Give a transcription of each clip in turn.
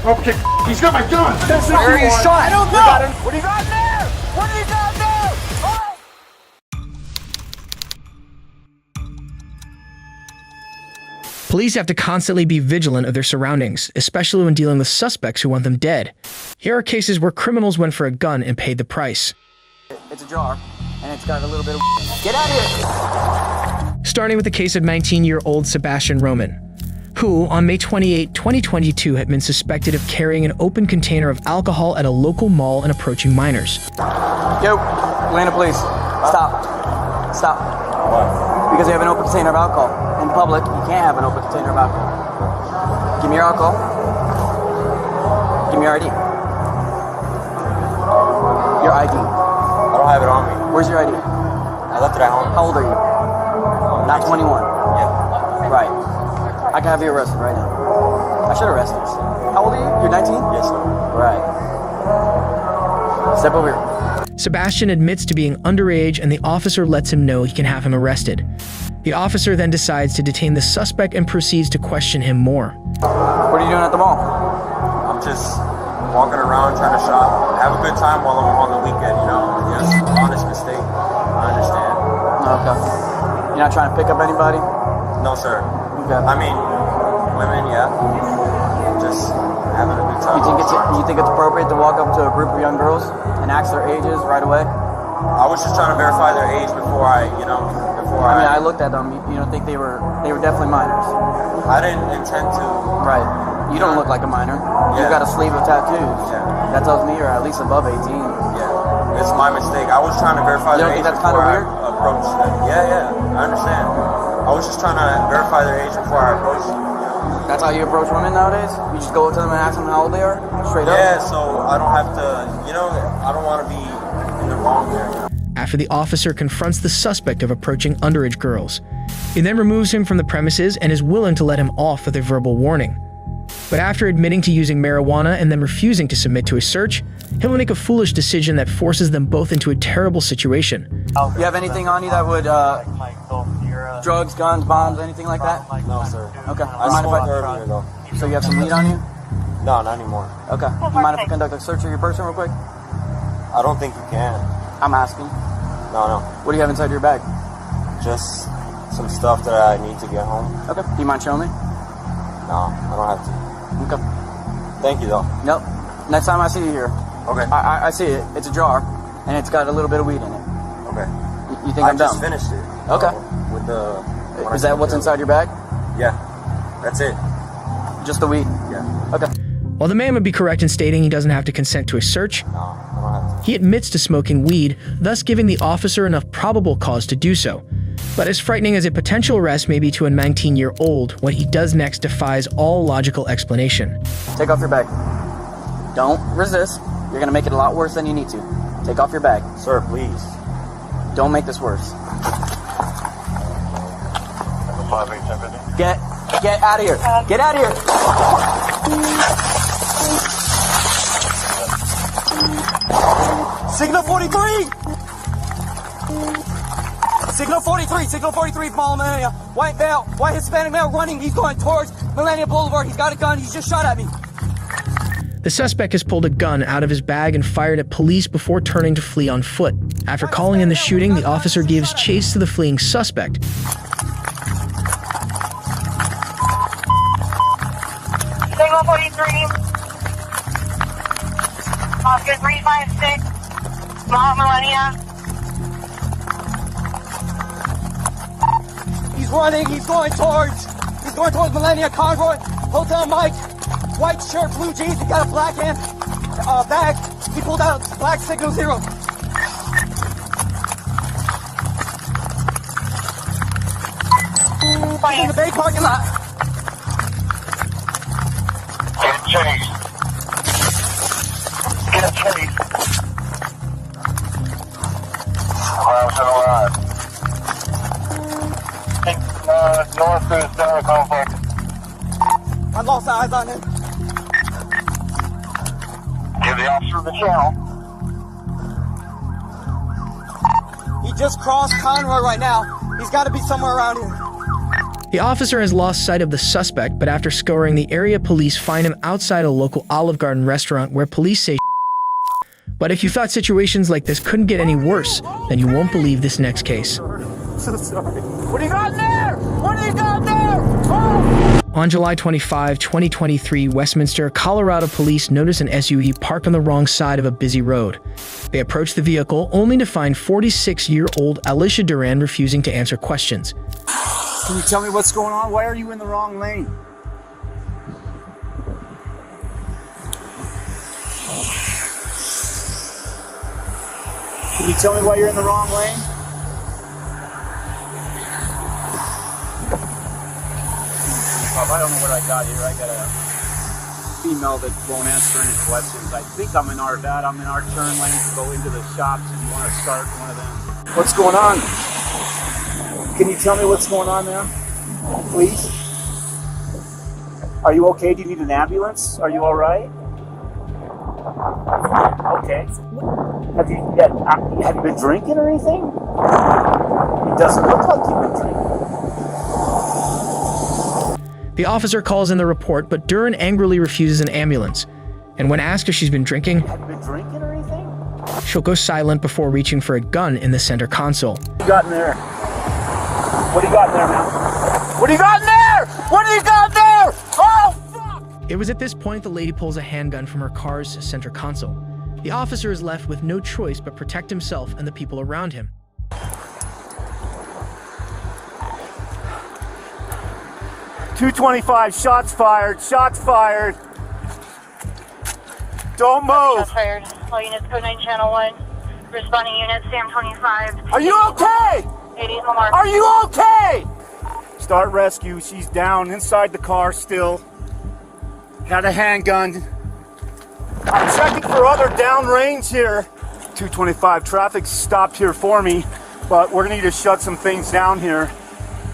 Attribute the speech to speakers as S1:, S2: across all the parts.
S1: Okay, he's got my gun! That's not
S2: Where are you shot?
S3: I don't know! What do you got there? What do you got there? Oh!
S4: Police have to constantly be vigilant of their surroundings, especially when dealing with suspects who want them dead. Here are cases where criminals went for a gun and paid the price.
S2: It's a jar, and it's got a little bit of... Get out of here!
S4: Starting with the case of 19-year-old Sebastian Roman, who, on May 28, 2022, had been suspected of carrying an open container of alcohol at a local mall and approaching minors.
S2: Yo, Atlanta police, stop. Stop.
S1: What?
S2: Because you have an open container of alcohol. In public, you can't have an open container of alcohol. Give me your alcohol. Give me your ID. Your ID.
S1: I don't have it on me.
S2: Where's your ID?
S1: I left it at home.
S2: How old are you? Not 21.
S1: Yeah.
S2: Right. I can have you arrested right now. I should arrest you. How old are you? You're 19?
S1: Yes, sir.
S2: Right. Step over here.
S4: Sebastian admits to being underage, and the officer lets him know he can have him arrested. The officer then decides to detain the suspect and proceeds to question him more.
S2: What are you doing at the mall?
S1: I'm just walking around trying to shop. Have a good time while I'm on the weekend, you know? It's an honest mistake. I understand.
S2: Okay. You're not trying to pick up anybody?
S1: No, sir.
S2: Okay.
S1: I mean, women, yeah. Just having a good time.
S2: You think it's appropriate to walk up to a group of young girls and ask their ages right away?
S1: I was just trying to verify their age before I
S2: I looked at them. You don't think they were definitely minors?
S1: I didn't intend to.
S2: Right. You don't look like a minor.
S1: Yeah.
S2: You've got a sleeve of tattoos.
S1: Yeah.
S2: That tells me you're at least above 18.
S1: Yeah. It's my mistake. I was trying to verify
S2: You
S1: their
S2: don't
S1: age
S2: think that's kind of
S1: before
S2: weird?
S1: I approached them. Yeah. I understand. I was just trying to verify their age before I approached them.
S2: That's how you approach women nowadays? You just go up to them and ask them how old they are? Straight up?
S1: Yeah, so I don't have to, I don't want to be in the wrong there.
S4: After the officer confronts the suspect of approaching underage girls, he then removes him from the premises and is willing to let him off with a verbal warning. But after admitting to using marijuana and then refusing to submit to a search, he'll make a foolish decision that forces them both into a terrible situation.
S2: You have anything on you that would, drugs, guns, bombs, anything like that?
S1: No, sir.
S2: Okay.
S1: I
S2: You mind if
S1: smoked earlier, though.
S2: So you have some weed on you?
S1: No, not anymore.
S2: Okay. You mind if I conduct a search of your person real quick?
S1: I don't think you can.
S2: I'm asking.
S1: No.
S2: What do you have inside your bag?
S1: Just some stuff that I need to get home.
S2: Okay. Do you mind showing me?
S1: No, I don't have to.
S2: Okay.
S1: Thank you, though.
S2: Nope. Next time I see you here,
S1: Okay.
S2: I see it. It's a jar, and it's got a little bit of weed in it.
S1: Okay.
S2: You think I'm
S1: just
S2: dumb?
S1: finished it.
S2: Okay.
S1: With the...
S2: Is that what's inside your bag?
S1: Yeah. That's it.
S2: Just the weed?
S1: Yeah.
S2: Okay.
S4: While the man would be correct in stating he doesn't have to consent to a search,
S1: No, I don't have to.
S4: he admits to smoking weed, thus giving the officer enough probable cause to do so. But as frightening as a potential arrest may be to a 19-year-old, what he does next defies all logical explanation.
S2: Take off your bag. Don't resist. You're going to make it a lot worse than you need to. Take off your bag.
S1: Sir, please.
S2: Don't make this worse. Get out of here. Get out of here. Signal 43! Signal 43! Signal 43, follow Millennia. White male, white Hispanic male running. He's going towards Millennia Boulevard. He's got a gun. He's just shot at me.
S4: The suspect has pulled a gun out of his bag and fired at police before turning to flee on foot. After calling in the shooting, the officer gives chase to the fleeing suspect.
S5: Signal 43. Oscar 356. Mount Millennia.
S2: He's running. He's going towards Millennia Conroy. Hotel Mike. White shirt, blue jeans. He got a black bag. He pulled out black Signal 0. He's in the Bay parking lot.
S5: Get chase. Get chase. Crowd's gonna ride. North to the center complex.
S2: I lost eyes on him.
S5: Give the officer the channel.
S2: He just crossed Conroy right now. He's got to be somewhere around here.
S4: The officer has lost sight of the suspect, but after scouring the area, police find him outside a local Olive Garden restaurant where police say But if you thought situations like this couldn't get any worse, then you won't believe this next case.
S3: So sorry. What do you got in there? What do you got in there? Oh!
S4: On July 25, 2023, Westminster, Colorado police notice an SUV parked on the wrong side of a busy road. They approach the vehicle only to find 46-year-old Alicia Duran refusing to answer questions.
S3: Can you tell me what's going on? Why are you in the wrong lane? Can you tell me why you're in the wrong lane? I don't know what I got here. I got a female that won't answer any questions. I think I'm in our turn lane to go into the shops if you want to start one of them. What's going on? Can you tell me what's going on, ma'am? Please? Are you okay? Do you need an ambulance? Are you all right? Okay. Have you been drinking or anything? It doesn't look like you've been drinking.
S4: The officer calls in the report, but Duran angrily refuses an ambulance. And when asked if she's been drinking,
S3: Have you been drinking or anything?
S4: she'll go silent before reaching for a gun in the center console.
S3: What do you got in there? What do you got in there, ma'am? What do you got in there? What do you got in there? Oh, fuck!
S4: It was at this point the lady pulls a handgun from her car's center console. The officer is left with no choice but protect himself and the people around him.
S3: .225, shots fired, shots fired. Don't move.
S6: Shots fired. All units, code 9 channel 1. Responding units, Sam 25.
S3: Are you okay?
S6: 80 Lamar.
S3: Are you okay? Start rescue. She's down inside the car still. Had a handgun. I'm checking for other downrange here. 225, traffic stopped here for me, but we're gonna need to shut some things down here.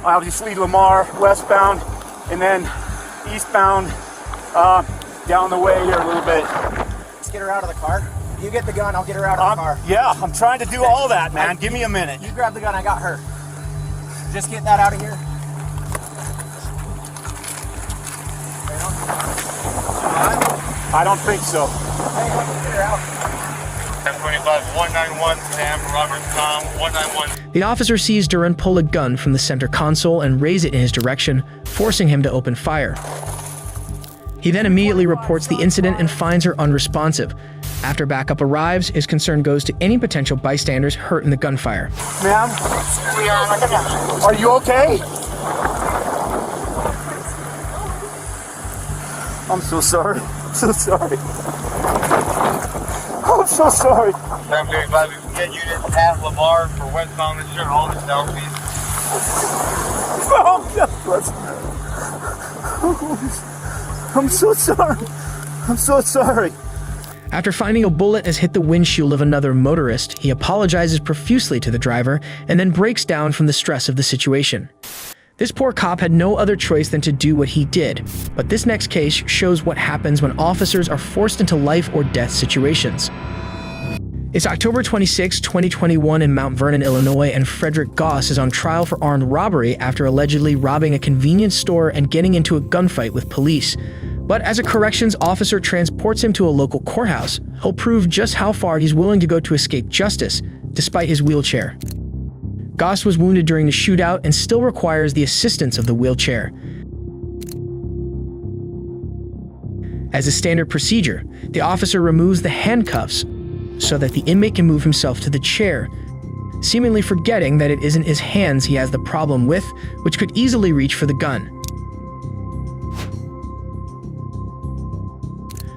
S3: Obviously Lamar, westbound, and then eastbound, down the way here a little bit.
S2: Let's get her out of the car. You get the gun, I'll get her out of the car.
S3: Yeah, I'm trying to do all that, man. Give me a minute.
S2: You grab the gun, I got her. Just get that out of here.
S3: I don't think so.
S2: Hey, let's get her out.
S5: 1025, 191, Sam, Robert, Tom, 191.
S4: The officer sees Duran pull a gun from the center console and raise it in his direction, forcing him to open fire. He then immediately reports the incident and finds her unresponsive. After backup arrives, his concern goes to any potential bystanders hurt in the gunfire.
S3: Ma'am,
S6: We are on the gun.
S3: are you okay? I'm so sorry. I'm so sorry. I'm so sorry.
S5: 1035, we can get units past Lamar for westbound and sure all the southeast.
S3: Oh, I'm so sorry. I'm so sorry.
S4: After finding a bullet has hit the windshield of another motorist, he apologizes profusely to the driver and then breaks down from the stress of the situation. This poor cop had no other choice than to do what he did, but this next case shows what happens when officers are forced into life or death situations. It's October 26, 2021 in Mount Vernon, Illinois, and Frederick Goss is on trial for armed robbery after allegedly robbing a convenience store and getting into a gunfight with police. But as a corrections officer transports him to a local courthouse, he'll prove just how far he's willing to go to escape justice, despite his wheelchair. Goss was wounded during the shootout and still requires the assistance of the wheelchair. As a standard procedure, the officer removes the handcuffs so that the inmate can move himself to the chair, seemingly forgetting that it isn't his hands he has the problem with, which could easily reach for the gun.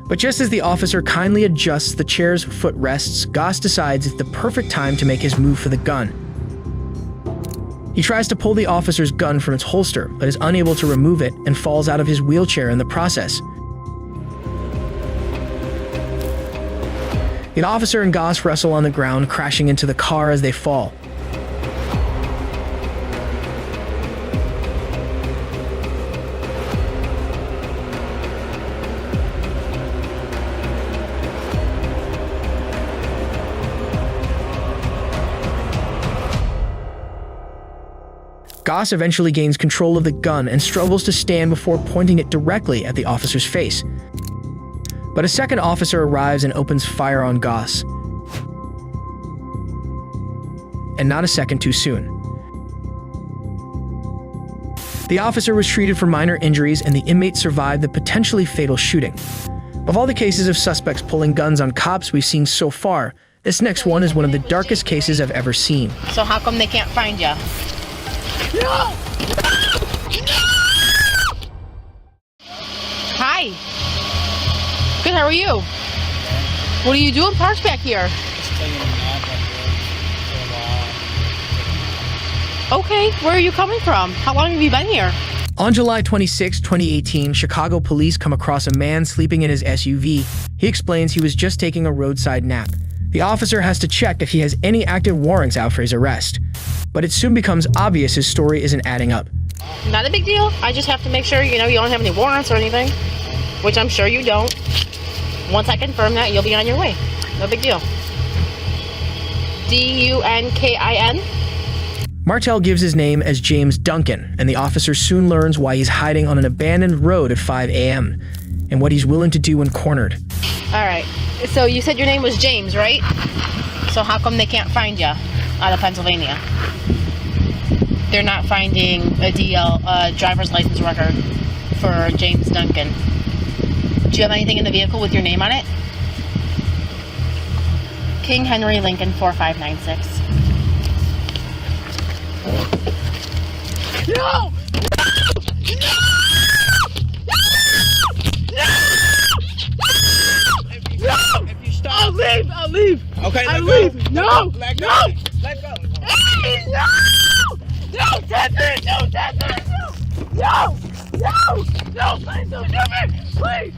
S4: But just as the officer kindly adjusts the chair's footrests, Goss decides it's the perfect time to make his move for the gun. He tries to pull the officer's gun from its holster, but is unable to remove it and falls out of his wheelchair in the process. The officer and Goss wrestle on the ground, crashing into the car as they fall. Goss eventually gains control of the gun and struggles to stand before pointing it directly at the officer's face. But a second officer arrives and opens fire on Goss. And not a second too soon. The officer was treated for minor injuries and the inmate survived the potentially fatal shooting. Of all the cases of suspects pulling guns on cops we've seen so far, this next one is one of the darkest cases I've ever seen.
S7: So how come they can't find you? No! Hi. Good, how are you? What are you doing parked back here? Okay, where are you coming from? How long have you been here?
S4: On July 26, 2018, Chicago police come across a man sleeping in his SUV. He explains he was just taking a roadside nap. The officer has to check if he has any active warrants out for his arrest. But it soon becomes obvious his story isn't adding up.
S7: Not a big deal. I just have to make sure, you don't have any warrants or anything, which I'm sure you don't. Once I confirm that, you'll be on your way. No big deal. Dunkin?
S4: Martel gives his name as James Duncan, and the officer soon learns why he's hiding on an abandoned road at 5 a.m. and what he's willing to do when cornered.
S7: All right. So you said your name was James, right? So how come they can't find you out of Pennsylvania? They're not finding a driver's license record for James Duncan. Do you have anything in the vehicle with your name on it? King Henry Lincoln 4596. No! I'll leave.
S5: Okay,
S7: I'll leave. No.
S5: Let go. Let go.
S7: Hey, no! No, Tether! No, Tether! No! Please don't do me! Please!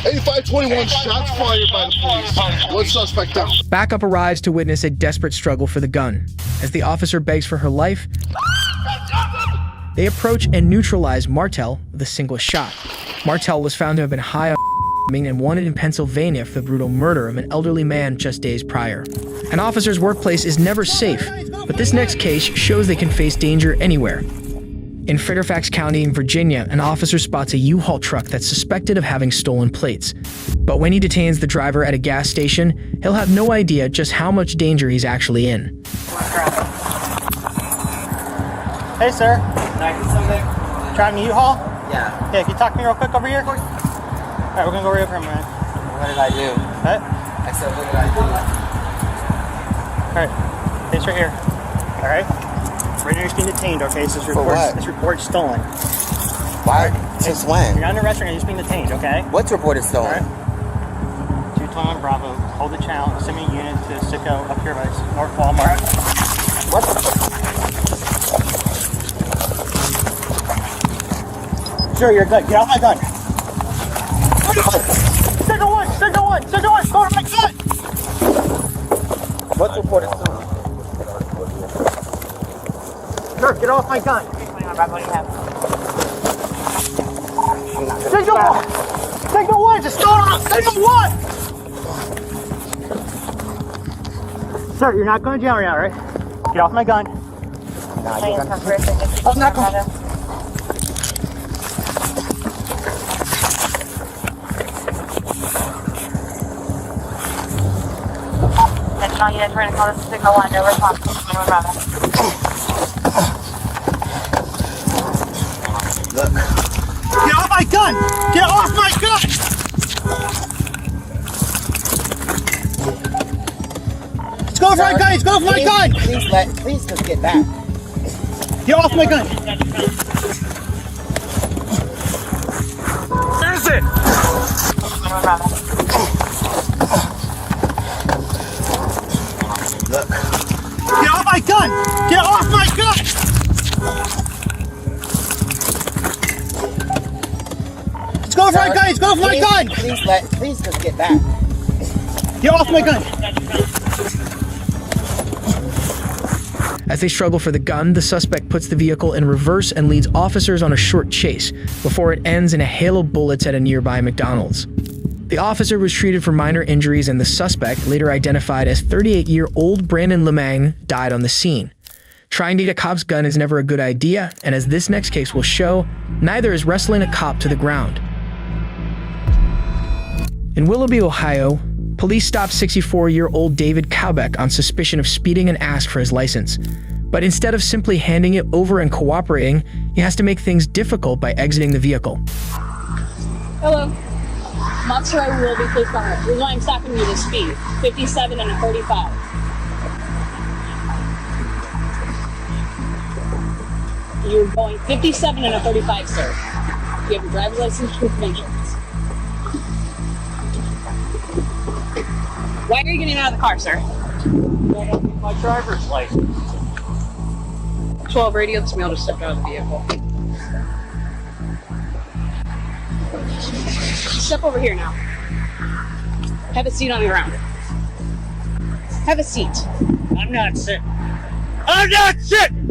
S8: 8521, shots fired by the police. One suspect down.
S4: Backup arrives to witness a desperate struggle for the gun. As the officer begs for her life, they approach and neutralize Martel with a single shot. Martel was found to have been high on and wanted in Pennsylvania for the brutal murder of an elderly man just days prior. An officer's workplace is never safe, but this next case shows they can face danger anywhere. In Fairfax County in Virginia, an officer spots a U-Haul truck that's suspected of having stolen plates. But when he detains the driver at a gas station, he'll have no idea just how much danger he's actually in.
S2: Hey, sir.
S9: Can I do something?
S2: Driving a U-Haul?
S9: Yeah.
S2: Yeah, can you talk to me real quick over here? Of course. All right, we're gonna go right over here, man.
S9: What did I do?
S2: What?
S9: I said, what did I do?
S2: All right, face right here. All right. Right now you're being detained, okay? This report stolen.
S9: Why? Since when?
S2: You're not in a restaurant, you're just being detained, okay?
S9: What's reported stolen?
S2: All right. 221 Bravo, hold the channel, send me a unit to Sicko up here by North Walmart.
S9: What?
S2: Sure, you're good. Get off my gun. Sicko one, go to my gun!
S9: What's reported stolen?
S2: Sir, get off my gun. Signal one, just start off. Signal one. Sir, you're not going to jail right now, right? Get off my gun.
S9: I'm not going.
S6: Attention all units, we're going to call this Signal 1, no response.
S9: Look.
S2: Get off my gun! Get off my gun! Let's go for my gun! Let's go for my gun!
S9: Please just get back.
S2: Get off my gun!
S5: Where is it?
S9: Look.
S2: Get off my gun! Get off my gun! Let's go for my gun! Let's go for my gun!
S9: Please just get back.
S2: Get off my gun!
S4: As they struggle for the gun, the suspect puts the vehicle in reverse and leads officers on a short chase before it ends in a hail of bullets at a nearby McDonald's. The officer was treated for minor injuries and the suspect, later identified as 38-year-old Brandon Lemang, died on the scene. Trying to get a cop's gun is never a good idea, and as this next case will show, neither is wrestling a cop to the ground. In Willoughby, Ohio, police stopped 64-year-old David Cowbeck on suspicion of speeding and asked for his license. But instead of simply handing it over and cooperating, he has to make things difficult by exiting the vehicle.
S10: Hello. Officer, I will be police car. Here's why I'm stopping you to speed. 57 and a 35. You're going 57 and a 35, sir. You have your driver's license, proof of insurance. Why are you getting out of the car, sir?
S3: My driver's license.
S10: 12 radio, this male just stepped out of the vehicle. Step over here now. Have a seat on the ground. Have a seat.
S3: I'm not sitting. I'm not sitting!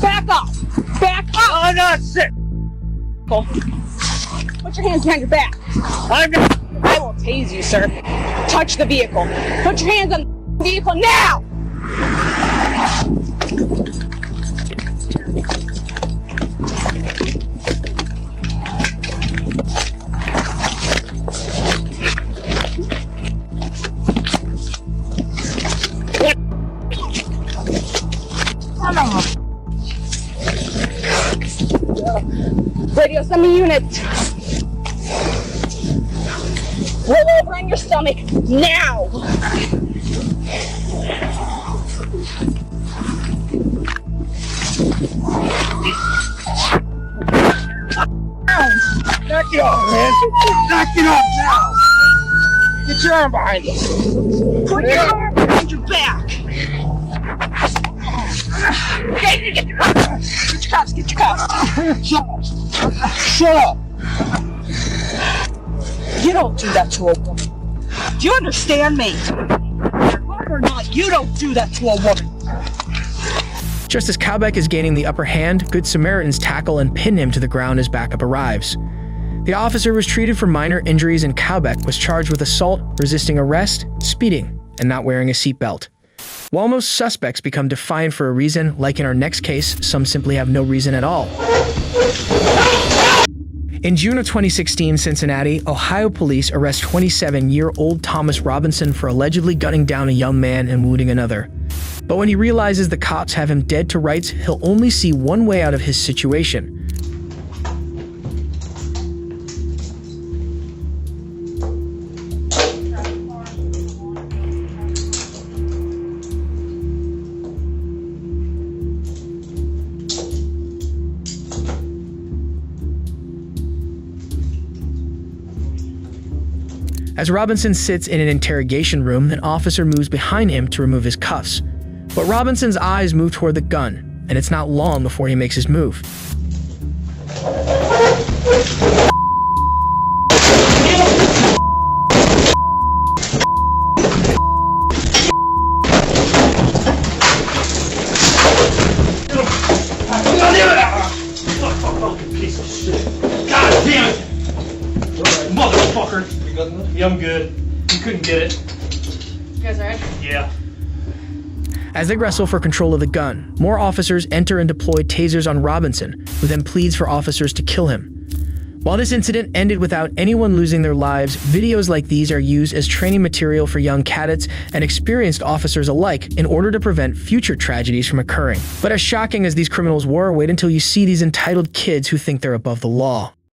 S10: Back off! Back up!
S3: I'm not sitting!
S10: Cool. Put your hands behind your back.
S3: I'm not.
S10: I will tase you, sir. Touch the vehicle. Put your hands on the vehicle now! Radio, semi unit. Roll over on your stomach now.
S3: Knock it off, man! Knock it off now! Get your arm behind you.
S10: Put your arm behind your back. Okay, get your cuffs, get your cuffs.
S3: Shut up!
S10: You don't do that to a woman. Do you understand me? Or not, you don't do that to a woman.
S4: Just as Cowbeck is gaining the upper hand, Good Samaritans tackle and pin him to the ground as backup arrives. The officer was treated for minor injuries and Cowbeck was charged with assault, resisting arrest, speeding, and not wearing a seatbelt. While most suspects become defiant for a reason, like in our next case, some simply have no reason at all. In June of 2016, Cincinnati, Ohio police arrest 27-year-old Thomas Robinson for allegedly gunning down a young man and wounding another. But when he realizes the cops have him dead to rights, he'll only see one way out of his situation. As Robinson sits in an interrogation room, an officer moves behind him to remove his cuffs. But Robinson's eyes move toward the gun, and it's not long before he makes his move.
S3: Piece of shit. God damn it! Motherfucker! Yeah, I'm good. You couldn't get it.
S10: You guys alright?
S3: Yeah.
S4: As they wrestle for control of the gun, more officers enter and deploy tasers on Robinson, who then pleads for officers to kill him. While this incident ended without anyone losing their lives, videos like these are used as training material for young cadets and experienced officers alike in order to prevent future tragedies from occurring. But as shocking as these criminals were, wait until you see these entitled kids who think they're above the law.